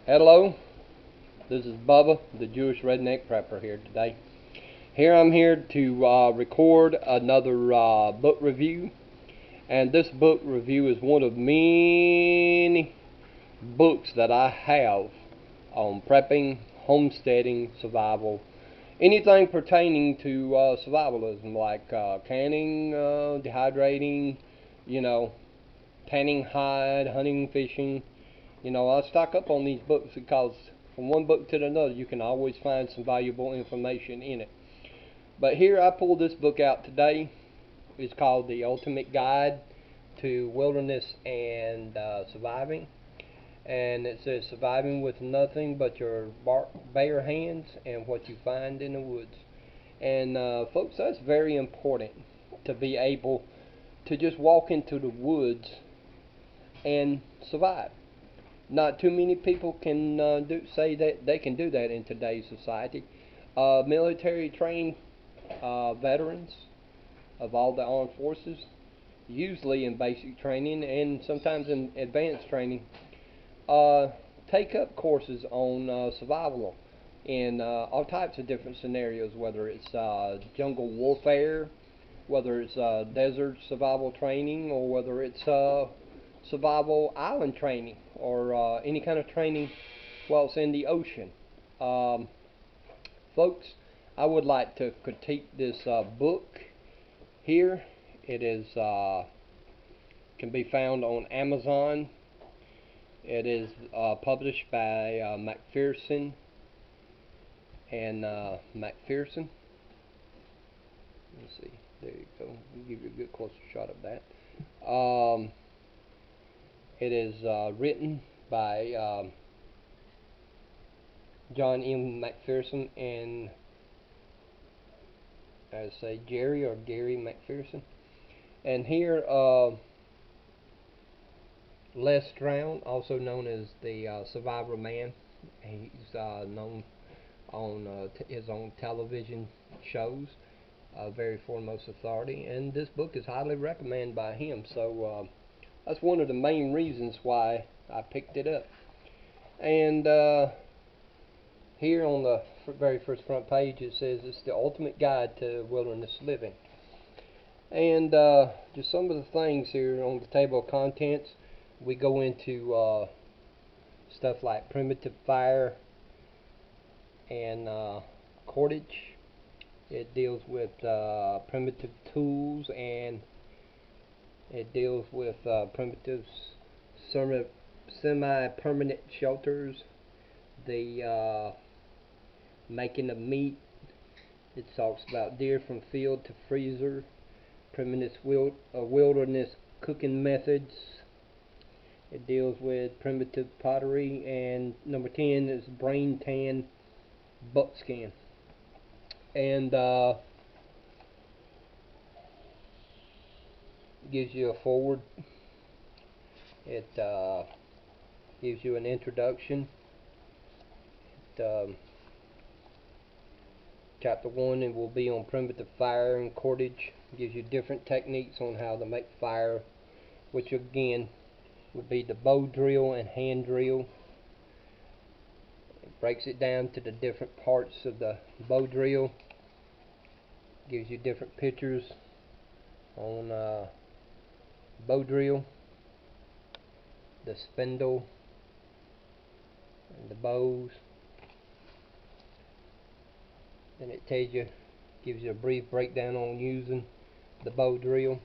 Hello, this is Bubba, the Jewish Redneck Prepper here today. I'm here to record another book review, and this book review is one of many books that I have on prepping, homesteading, survival, anything pertaining to survivalism, like canning, dehydrating, you know, tanning hide, hunting, fishing. I stock up on these books because from one book to another, you can always find some valuable information in it. But here I pulled this book out today. It's called The Ultimate Guide to Wilderness and Surviving. And it says surviving with nothing but your bare hands and what you find in the woods. And folks, that's very important, to be able to just walk into the woods and survive. Not too many people can say that they can do that in today's society. Military trained veterans of all the armed forces, usually in basic training and sometimes in advanced training, uh, take up courses on survival in all types of different scenarios, whether it's jungle warfare, whether it's desert survival training, or whether it's survival island training, or any kind of training while it's in the ocean. Um, Folks, I would like to critique this book here. It is can be found on Amazon. It is published by McPherson and McPherson. Let's see. There you go. I'll give you a good closer shot of that. It is written by John M. McPherson and, I say, Jerry or Gary McPherson. And here, Les Stroud, also known as the Survivor Man, he's known on his own television shows, very foremost authority, and this book is highly recommended by him. So that's one of the main reasons why I picked it up. And here on the very first front page it says it's the ultimate guide to wilderness living. And just some of the things here on the table of contents, we go into stuff like primitive fire and cordage. It deals with primitive tools, and it deals with primitive semi-permanent shelters, the making of meat. It talks about deer from field to freezer, primitive wilderness cooking methods. It deals with primitive pottery, and number 10 is brain tan buckskin. And gives you a forward. It gives you an introduction. Chapter 1 it will be on primitive fire and cordage. It gives you different techniques on how to make fire, which again would be the bow drill and hand drill. It breaks it down to the different parts of the bow drill. Gives you different pictures on bow drill, the spindle, and the bows. Then it tells you, gives you a brief breakdown on using the bow drill.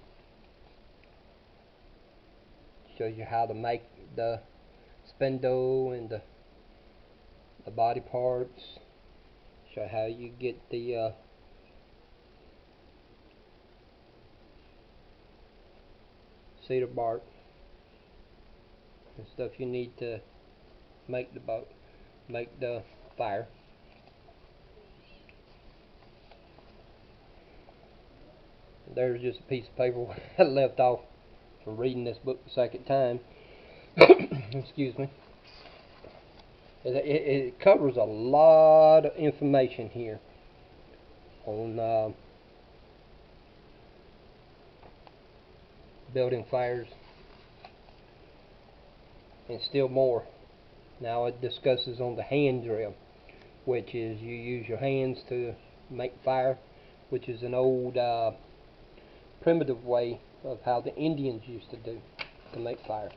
Shows you how to make the spindle and the body parts. Show how you get the cedar bark and stuff you need to make the fire. There's just a piece of paper I left off from reading this book the second time. Excuse me. It covers a lot of information here on building fires and still more Now it discusses on the hand drill, which is you use your hands to make fire, which is an old primitive way of how the Indians used to do to make fire.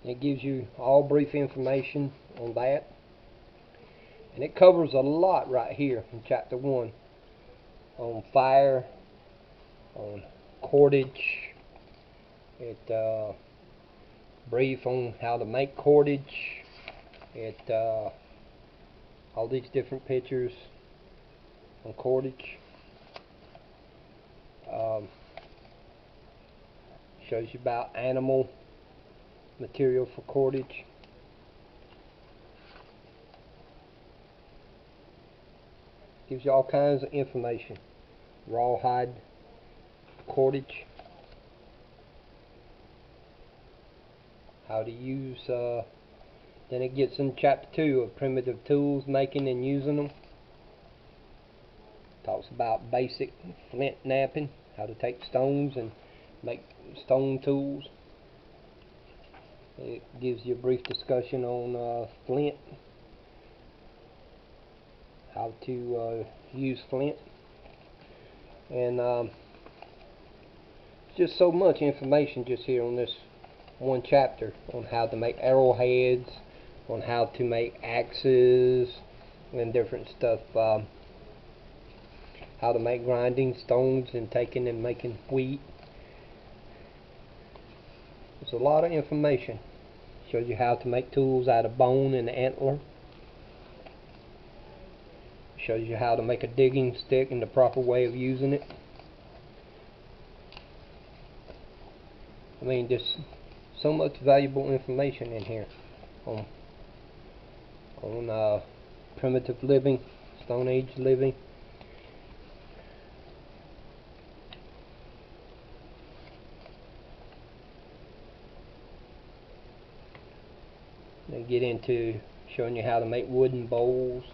And it gives you all brief information on that, and it covers a lot right here in chapter 1 on fire, on cordage. It brief on how to make cordage. It all these different pictures on cordage. Shows you about animal material for cordage. Gives you all kinds of information. Rawhide cordage. How to use, then it gets in chapter 2 of primitive tools, making and using them. Talks about basic flint knapping, how to take stones and make stone tools. It gives you a brief discussion on flint, how to use flint, and just so much information just here on this one chapter on how to make arrowheads, on how to make axes and different stuff, how to make grinding stones and taking and making wheat. There's a lot of information. Shows you how to make tools out of bone and antler. Shows you how to make a digging stick and the proper way of using it. I mean, there's so much valuable information in here on primitive living, Stone Age living. They get into showing you how to make wooden bowls.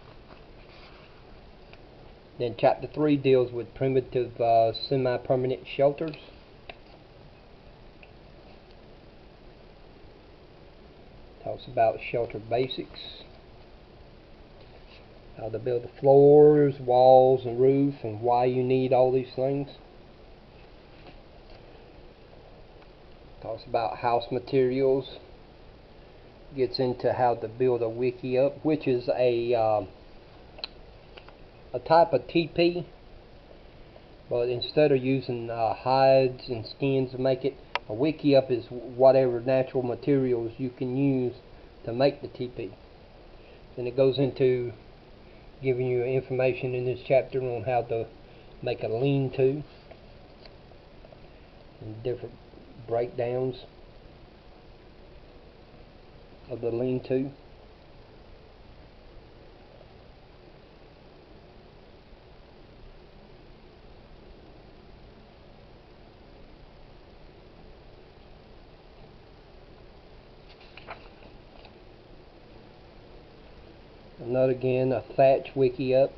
Then chapter 3 deals with primitive semi-permanent shelters. Talks about shelter basics, how to build the floors, walls, and roof, and why you need all these things. Talks about house materials. Gets into how to build a wickiup, which is a type of teepee, but instead of using hides and skins to make it, a wickiup is whatever natural materials you can use to make the teepee. Then it goes into giving you information in this chapter on how to make a lean-to and different breakdowns of the lean-to. Another again, a thatch wickiup,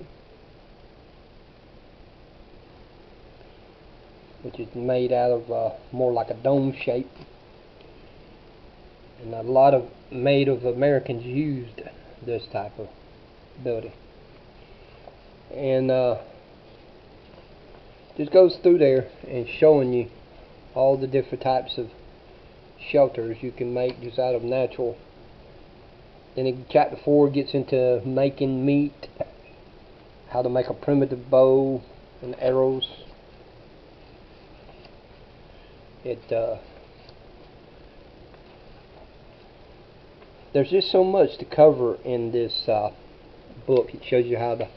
which is made out of more like a dome shape, and a lot of Native Americans used this type of building. And just goes through there and showing you all the different types of shelters you can make just out of natural. Then in chapter 4 gets into making meat, how to make a primitive bow and arrows. There's just so much to cover in this book. It shows you how to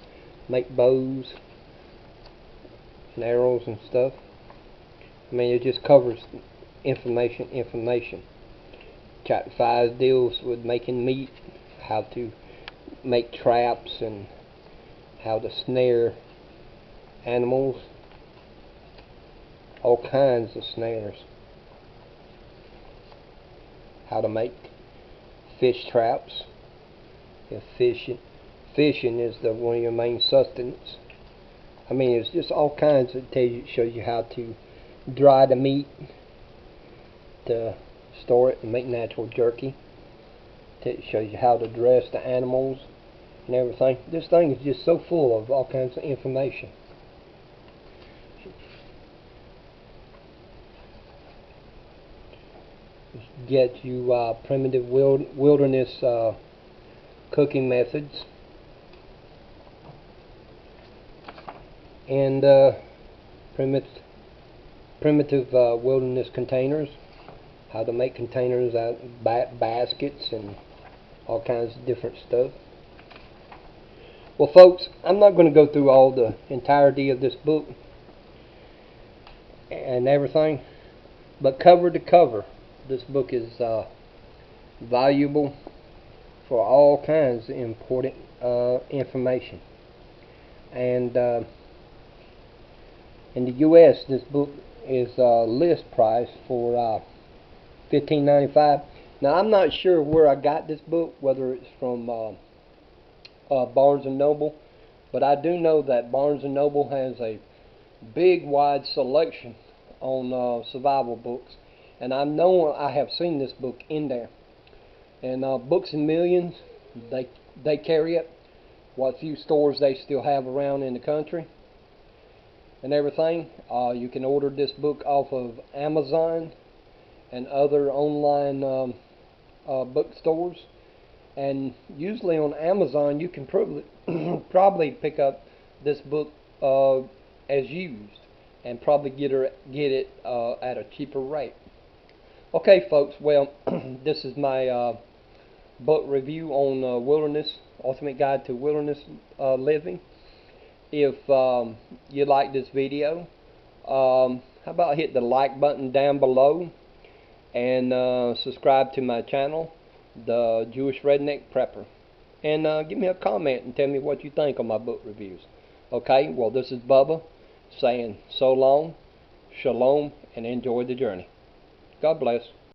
make bows and arrows and stuff. I mean, it just covers information. Chapter 5 deals with making meat, how to make traps and how to snare animals, all kinds of snares, how to make fish traps. If fishing is one of your main sustenance. I mean, it's just all kinds. It shows you how to dry the meat to store it and make natural jerky. It shows you how to dress the animals and everything. This thing is just so full of all kinds of information. Get you primitive wilderness cooking methods and primitive wilderness containers, how to make containers out of baskets and all kinds of different stuff. Well, folks, I'm not going to go through all the entirety of this book and everything, but cover to cover, this book is valuable for all kinds of important information. And in the U.S., this book is list price for $15.95. Now, I'm not sure where I got this book, whether it's from Barnes & Noble, but I do know that Barnes & Noble has a big, wide selection on survival books, and I know I have seen this book in there. And Books A Million, they carry it. What few stores they still have around in the country and everything. You can order this book off of Amazon and other online bookstores, and usually on Amazon you can probably pick up this book as used and probably get it at a cheaper rate. Okay, folks, well, this is my book review on Ultimate Guide to Wilderness Living. If you like this video, how about hit the like button down below and subscribe to my channel, The Jewish Redneck Prepper, and give me a comment and tell me what you think of my book reviews. Okay, well, this is Bubba saying so long, shalom, and enjoy the journey. God bless.